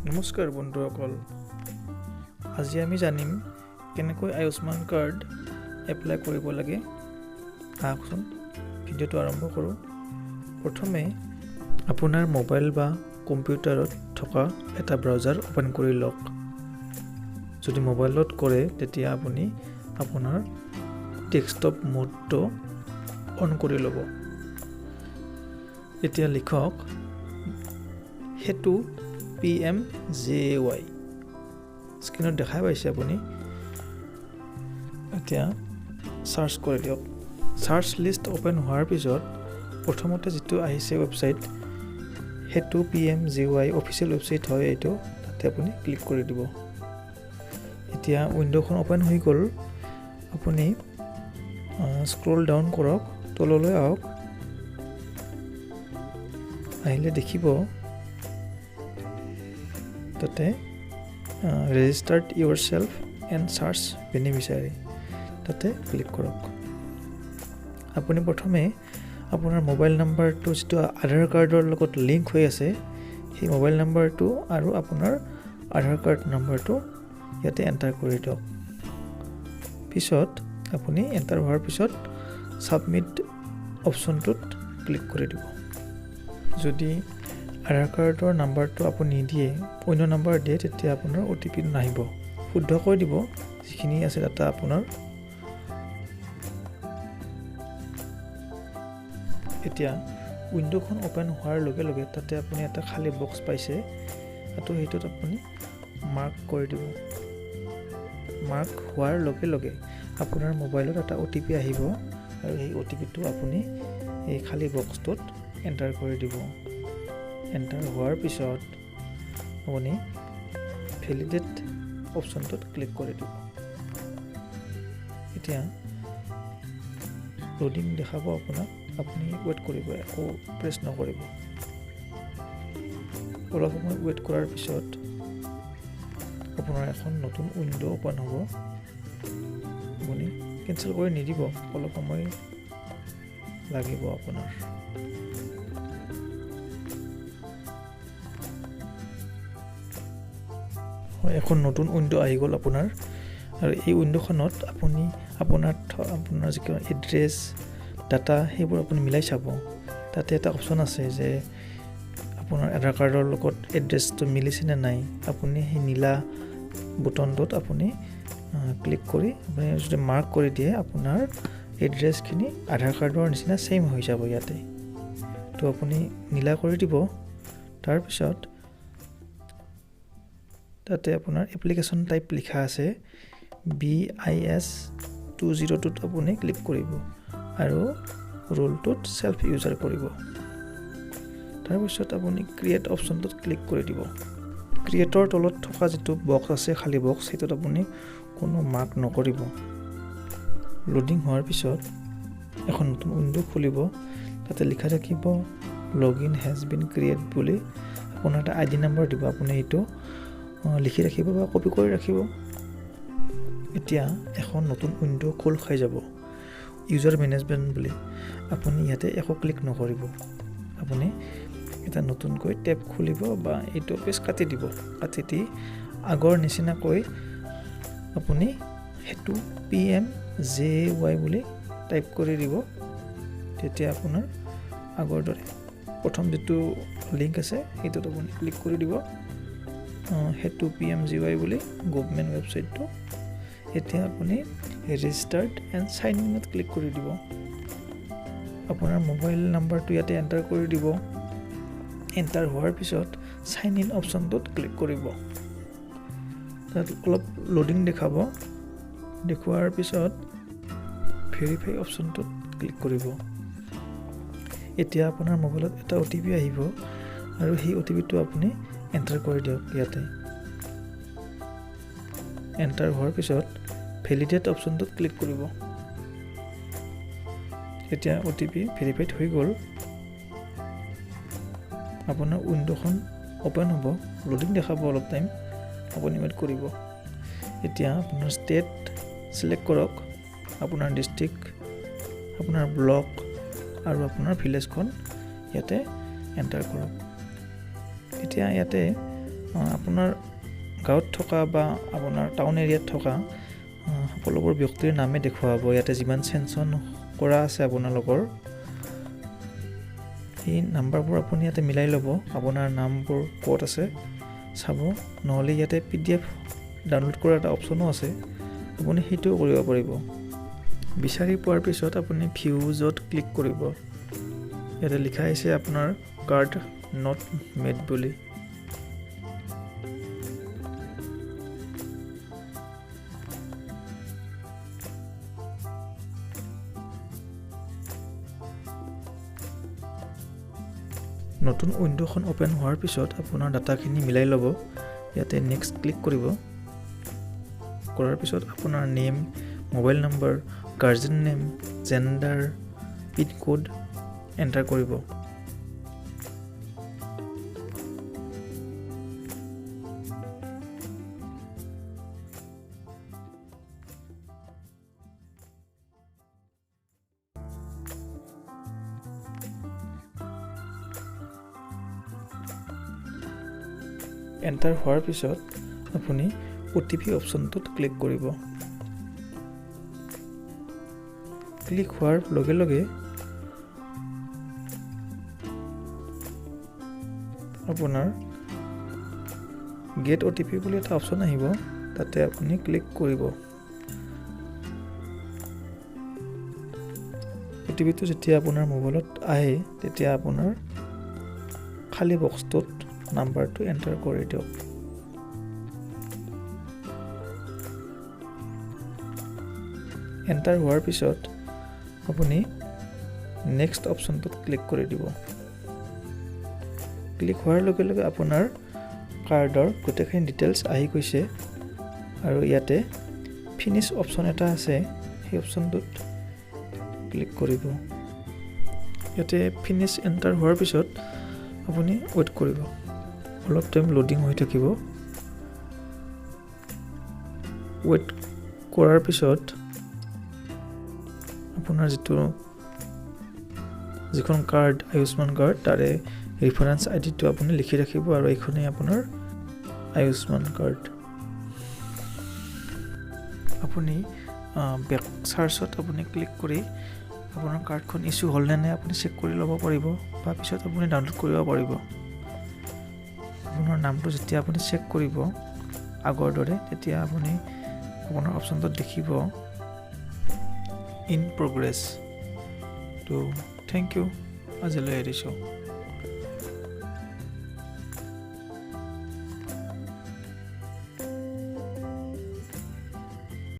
নমস্কাৰ বন্ধুসকল, আজি আমি জানিম কেনেকৈ আয়ুষ্মান কাৰ্ড এপ্লাই কৰিব লাগে। আহকচোন ভিডিঅ'টো আৰম্ভ কৰোঁ। প্ৰথমে আপোনাৰ মোবাইল বা কম্পিউটাৰত থকা এটা ব্ৰাউজাৰ ওপেন কৰি লওক। যদি মোবাইলত কৰে তেতিয়া আপুনি আপোনাৰ ডেস্কটপ মোডটো অন কৰি ল'ব। এতিয়া লিখক সেইটো PMJAY। স্ক্ৰীনত দেখাই পাইছে আপুনি। এতিয়া চাৰ্চ কৰি দিয়ক। চাৰ্চ লিষ্ট ওপেন হোৱাৰ পিছত প্ৰথমতে যিটো আহিছে ৱেবছাইট, সেইটো PMJAY অফিচিয়েল ৱেবছাইট হয় এইটো, তাতে আপুনি ক্লিক কৰি দিব। এতিয়া উইণ্ড'খন ওপেন হৈ গ'ল। আপুনি স্ক্ৰল ডাউন কৰক, তললৈ আহক। আহিলে দেখিব তাতে registered yourself and search beneficiary, তাতে ক্লিক কৰক। আপুনি প্ৰথমে আপোনাৰ মোবাইল নাম্বাৰটো যিটো আধাৰ কাৰ্ডৰ লগত লিংক হৈ আছে, সেই মোবাইল নাম্বাৰটো আৰু আপোনাৰ আধাৰ কাৰ্ড নাম্বাৰটো ইয়াতে এণ্টাৰ কৰি দিয়ক। পিছত আপুনি এণ্টাৰ হোৱাৰ পিছত ছাবমিট অপশ্যনটোত ক্লিক কৰি দিব। যদি আধাৰ কাৰ্ডৰ নাম্বাৰটো আপুনি নিদিয়ে, অন্য নাম্বাৰ দিয়ে, তেতিয়া আপোনাৰ OTP নাহিব। শুদ্ধকৈ দিব যিখিনি আছে ডাটা আপোনাৰ। এতিয়া উইণ্ড'খন ওপেন হোৱাৰ লগে লগে তাতে আপুনি এটা খালী বক্স পাইছে, আৰু সেইটোত আপুনি মাৰ্ক কৰি দিব। মাৰ্ক হোৱাৰ লগে লগে আপোনাৰ মোবাইলত এটা OTP আহিব, আৰু সেই OTPটো আপুনি এই খালী বক্সটোত এণ্টাৰ কৰি দিব। এণ্টাৰ হোৱাৰ পিছত আপুনি ভেলিডেট অপশ্যনটোত ক্লিক কৰি দিব। এতিয়া লোডিং দেখাব আপোনাক, আপুনি ৱেইট কৰিব, একো প্ৰেছ নকৰিব। অলপ সময় ৱেইট কৰাৰ পিছত আপোনাৰ এখন নতুন উইণ্ড' ওপেন হ'ব। আপুনি কেঞ্চেল কৰি নিদিব, অলপ সময় লাগিব আপোনাৰ। এখন নতুন উইণ্ড' আহি গ'ল আপোনাৰ, আৰু এই উইণ্ড'খনত আপুনি আপোনাৰ যিকোনো এড্ৰেছ, ডাটা সেইবোৰ আপুনি মিলাই চাব। তাতে এটা অপশ্যন আছে যে আপোনাৰ আধাৰ কাৰ্ডৰ লগত এড্ৰেছটো মিলিছে নে নাই। আপুনি সেই নীলা বুটনটোত আপুনি ক্লিক কৰি আপুনি যদি মাৰ্ক কৰি দিয়ে, আপোনাৰ এড্ৰেছখিনি আধাৰ কাৰ্ডৰ নিচিনা ছেইম হৈ যাব ইয়াতে। তো আপুনি নীলা কৰি দিব। তাৰপিছত তাতে আপোনাৰ এপ্লিকেশ্যন টাইপ লিখা আছে, BIS 20টোত আপুনি ক্লিক কৰিব, আৰু ৰোলটোত চেল্ফ ইউজাৰ কৰিব। তাৰপিছত আপুনি ক্ৰিয়েট অপশ্যনটোত ক্লিক কৰি দিব। ক্ৰিয়েটৰ তলত থকা যিটো বক্স আছে, খালী বক্স, সেইটোত আপুনি কোনো মাৰ্ক নকৰিব। লোডিং হোৱাৰ পিছত এখন নতুন উইণ্ড' খুলিব। তাতে লিখা থাকিব লগইন হেজ বিন ক্ৰিয়েট বুলি। আপোনাৰ এটা ID নাম্বাৰ দিব, আপুনি এইটো লিখি ৰাখিব বা কপি কৰি ৰাখিব। এতিয়া এখন নতুন উইণ্ড' খোল খাই যাব, ইউজাৰ মেনেজমেণ্ট বুলি। আপুনি ইয়াতে একো ক্লিক নকৰিব। আপুনি এটা নতুনকৈ টেব খুলিব বা এইটো পেজ কাটি দিব। কাটি দি আগৰ নিচিনাকৈ আপুনি সেইটো PMJAY বুলি টাইপ কৰি দিব। তেতিয়া আপোনাৰ আগৰ দৰে প্ৰথম যিটো লিংক আছে সেইটোত আপুনি ক্লিক কৰি দিব, সেইটো PMJAY বুলি গভৰ্ণমেণ্ট ৱেবছাইটটো। এতিয়া আপুনি ৰেজিষ্টাৰ্ড এণ্ড চাইন ইনত ক্লিক কৰি দিব। আপোনাৰ মোবাইল নাম্বাৰটো ইয়াতে এণ্টাৰ কৰি দিব। এণ্টাৰ হোৱাৰ পিছত চাইন ইন অপশ্যনটোত ক্লিক কৰিব। তাত অলপ লোডিং দেখাব। দেখুৱাৰ পিছত ভেৰিফাই অপশ্যনটোত ক্লিক কৰিব। এতিয়া আপোনাৰ মোবাইলত এটা OTP আহিব, আৰু সেই OTPটো আপুনি এণ্টাৰ কৰি দিয়ক ইয়াতে। এণ্টাৰ হোৱাৰ পিছত ভেলিডেট অপশ্যনটোত ক্লিক কৰিব। এতিয়া OTP ভেৰিফাইড হৈ গ'ল। আপোনাৰ উইণ্ড'খন ওপেন হ'ব, লোডিং দেখাব অলপ টাইম, আপুনি ৱেইট কৰিব। এতিয়া আপোনাৰ ষ্টেট চিলেক্ট কৰক, আপোনাৰ ডিষ্ট্ৰিক্ট, আপোনাৰ ব্লক আৰু আপোনাৰ ভিলেজখন ইয়াতে এণ্টাৰ কৰক। এতিয়া ইয়াতে আপোনাৰ গাঁৱত থকা বা আপোনাৰ টাউন এৰিয়াত থকা সকলোবোৰ ব্যক্তিৰ নামে দেখুৱাব। ইয়াতে যিমান চেনচন কৰা আছে আপোনালোকৰ সেই নাম্বাৰবোৰ আপুনি ইয়াতে মিলাই ল'ব। আপোনাৰ নামবোৰ ক'ত আছে চাব, নহ'লে ইয়াতে PDF ডাউনলোড কৰাৰ এটা অপশ্যনো আছে, আপুনি সেইটোও কৰিব পাৰিব। বিচাৰি পোৱাৰ পিছত আপুনি ভিউজত ক্লিক কৰিব। ইয়াতে লিখা আছে আপোনাৰ কাৰ্ড নট মেড বুলি। নতুন উইণ্ডোখন অ'পেন হোৱাৰ পিছত আপোনাৰ ডাটাখিনি মিলাই ল'ব। ইয়াতে নেক্সট ক্লিক কৰিব। কৰাৰ পিছত আপোনাৰ name, mobile number, guardian name, gender, pin code enter কৰিব। এণ্টাৰ হোৱাৰ পিছত আপুনি OTP অপশ্যনটোত ক্লিক কৰিব। ক্লিক হোৱাৰ লগে লগে আপোনাৰ গেট OTP বুলি এটা অপশ্যন আহিব, তাতে আপুনি ক্লিক কৰিব। OTPটো যেতিয়া আপোনাৰ মোবাইলত আহে তেতিয়া আপোনাৰ খালী বক্সটোত নাম্বাৰটো এণ্টাৰ কৰি দিয়ক। এণ্টাৰ হোৱাৰ পিছত আপুনি নেক্সট অপশ্যনটোত ক্লিক কৰি দিব। ক্লিক হোৱাৰ লগে লগে আপোনাৰ কাৰ্ডৰ গোটেইখিনি ডিটেইলছ আহি গৈছে আৰু ইয়াতে ফিনিছ অপশ্যন এটা আছে, সেই অপশ্যনটোত ক্লিক কৰিব। ইয়াতে ফিনিছ এণ্টাৰ হোৱাৰ পিছত আপুনি ৱেইট কৰিব। অলপ টাইম লোডিং হৈ থাকিব। ৱেইট কৰাৰ পিছত আপোনাৰ যিখন কাৰ্ড আয়ুষ্মান কাৰ্ড তাৰে ৰেফাৰেন্স আইডিটো আপুনি লিখি ৰাখিব আৰু এইখনেই আপোনাৰ আয়ুষ্মান কাৰ্ড। আপুনি বেক চাৰ্চত আপুনি ক্লিক কৰি আপোনাৰ কাৰ্ডখন ইছ্যু হ'ল নে নাই আপুনি চেক কৰি ল'ব পাৰিব বা পিছত আপুনি ডাউনলোড কৰিব পাৰিব। আপোনাৰ নামটো যেতিয়া আপুনি চেক কৰিব আগৰ দৰে, তেতিয়া আপুনি আপোনাৰ অপশ্যনটোত দেখিব ইন প্ৰগ্ৰেছ। তো থেংক ইউ, আজিলৈ এৰিছোঁ।